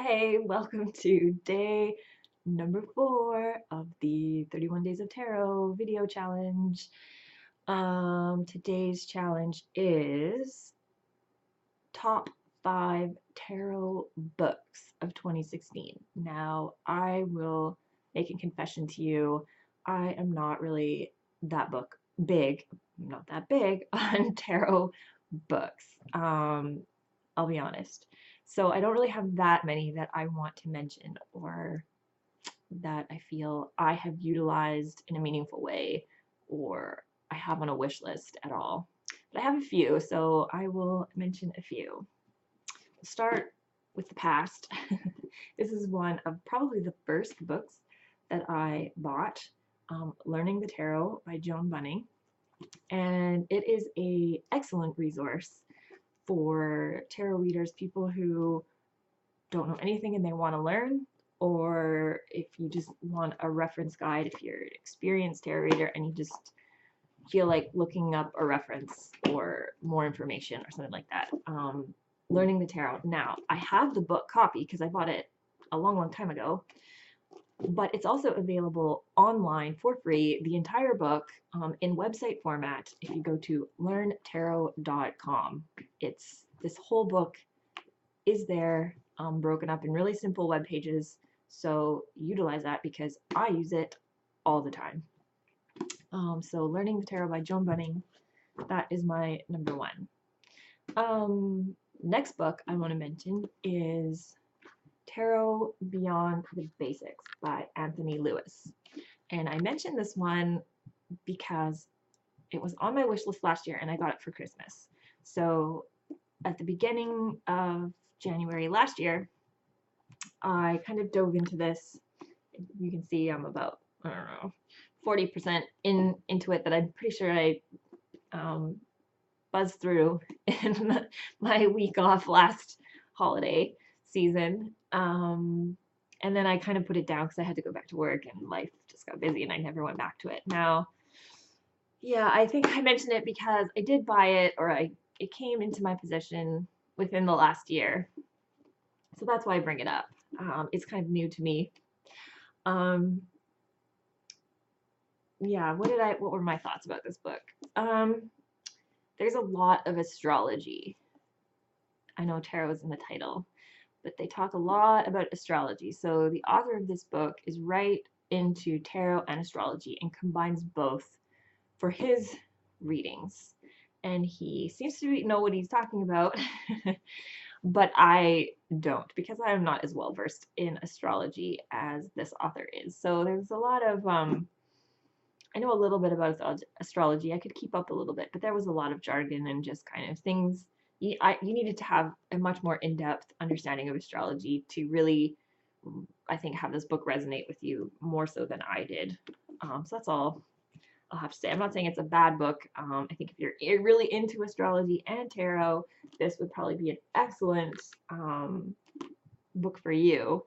Hey, welcome to day number 4 of the 31 Days of Tarot video challenge. Today's challenge is top 5 tarot books of 2016. Now, I will make a confession to you. I am not really that big, not that big on tarot books. I'll be honest. So I don't really have that many that I want to mention or that I feel I have utilized in a meaningful way or I have on a wish list at all. But I have a few, so I will mention a few. We'll start with the past. This is one of probably the first books that I bought, Learning the Tarot by Joan Bunning. And it is an excellent resource for tarot readers, people who don't know anything and they want to learn, or if you just want a reference guide, if you're an experienced tarot reader and you just feel like looking up a reference or more information or something like that. Learning the Tarot. Now, I have the book copy because I bought it a long time ago, but it's also available online for free, the entire book, in website format if you go to learntarot.com. This whole book is there, broken up in really simple web pages, so utilize that because I use it all the time. So Learning the Tarot by Joan Bunning, that is my number 1. Next book I want to mention is Tarot Beyond the Basics by Anthony Lewis. And I mentioned this one because it was on my wish list last year and I got it for Christmas. So at the beginning of January last year, I kind of dove into this. You can see I'm about, I don't know, 40% into it, that I'm pretty sure I buzzed through in my week off last holiday season. And then I kind of put it down because I had to go back to work and life just got busy and I never went back to it. Now, yeah, I think I mentioned it because I did buy it, or it came into my possession within the last year. So that's why I bring it up. It's kind of new to me. Yeah, what were my thoughts about this book? There's a lot of astrology. I know tarot is in the title, but they talk a lot about astrology. So the author of this book is right into tarot and astrology and combines both for his readings. And he seems to know what he's talking about, but I don't, because I am not as well versed in astrology as this author is. So there's a lot of, I know a little bit about astrology. I could keep up a little bit, but there was a lot of jargon and just kind of things. You needed to have a much more in-depth understanding of astrology to really, I think, have this book resonate with you more so than I did. So that's all I'll have to say. I'm not saying it's a bad book. I think if you're really into astrology and tarot, this would probably be an excellent book for you.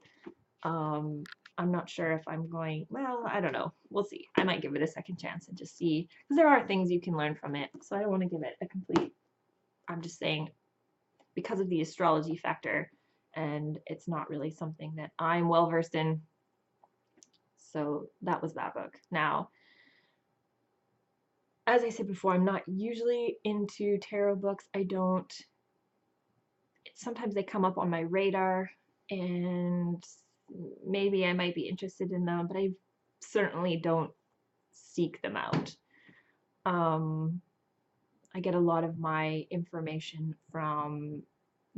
I'm not sure if I'm going, well, I don't know. We'll see. I might give it a second chance and just see, because there are things you can learn from it. So I don't want to give it a complete, I'm just saying, because of the astrology factor, and it's not really something that I'm well versed in. So that was that book. Now, as I said before, I'm not usually into tarot books. Sometimes they come up on my radar and maybe I might be interested in them, but I certainly don't seek them out. I get a lot of my information from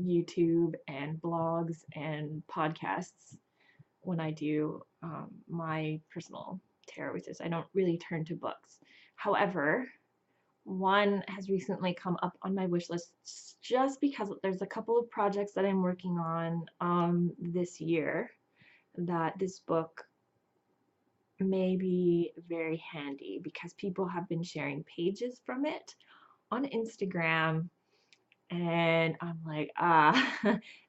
YouTube and blogs and podcasts when I do my personal tarot research. I don't really turn to books. However, one has recently come up on my wish list just because there's a couple of projects that I'm working on this year that this book may be very handy, because people have been sharing pages from it on Instagram, and I'm like,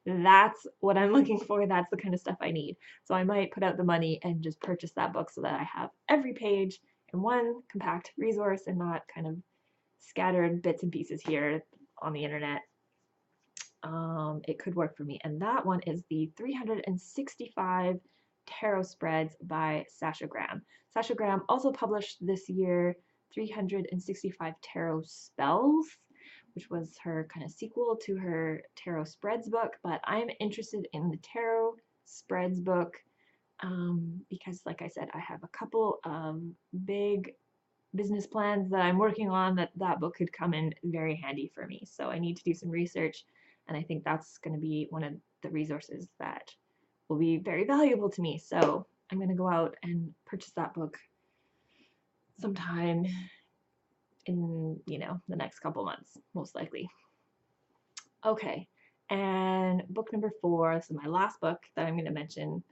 that's what I'm looking for. That's the kind of stuff I need. So I might put out the money and just purchase that book so that I have every page in one compact resource and not kind of scattered bits and pieces here on the internet. it could work for me. And that one is the 365 Tarot Spreads by Sasha Graham. Sasha Graham also published this year 365 Tarot Spells, which was her kind of sequel to her Tarot Spreads book. But I'm interested in the Tarot Spreads book because, like I said, I have a couple of big business plans that I'm working on that book could come in very handy for me. So I need to do some research, and I think that's going to be one of the resources that will be very valuable to me. So I'm going to go out and purchase that book sometime in, the next couple months, most likely. Okay, and book number 4, this is my last book that I'm going to mention.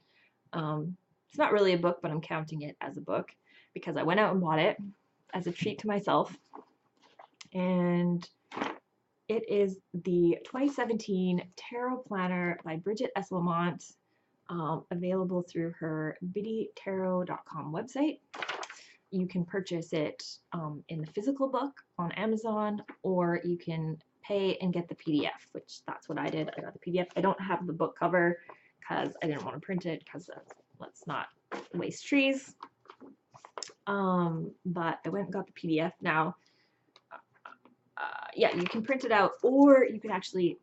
It's not really a book, but I'm counting it as a book because I went out and bought it as a treat to myself. And it is the 2017 Tarot Planner by Brigit Esselmont, available through her biddytarot.com website. You can purchase it in the physical book on Amazon, or you can pay and get the PDF, which that's what I did. I got the PDF. I don't have the book cover because I didn't want to print it because let's not waste trees. But I went and got the PDF. Now, yeah, you can print it out, or you can actually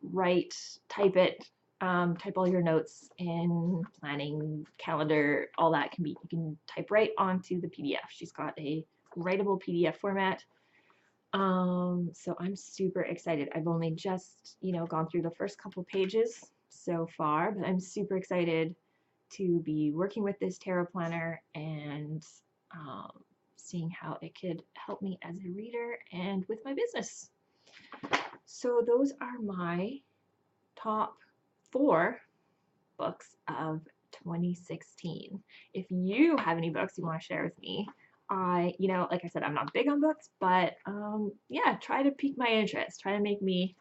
type all your notes in planning, calendar, all that you can type right onto the PDF. She's got a writable PDF format. So I'm super excited. I've only just, gone through the first couple pages so far, but I'm super excited to be working with this tarot planner and seeing how it could help me as a reader and with my business. So those are my top 4 books of 2016. If you have any books you want to share with me, like I said, I'm not big on books, but yeah, try to pique my interest. Try to make me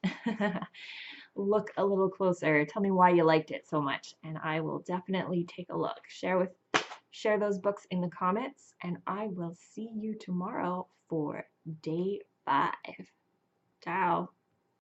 look a little closer. Tell me why you liked it so much, and I will definitely take a look. Share those books in the comments, and I will see you tomorrow for day 5. Ciao.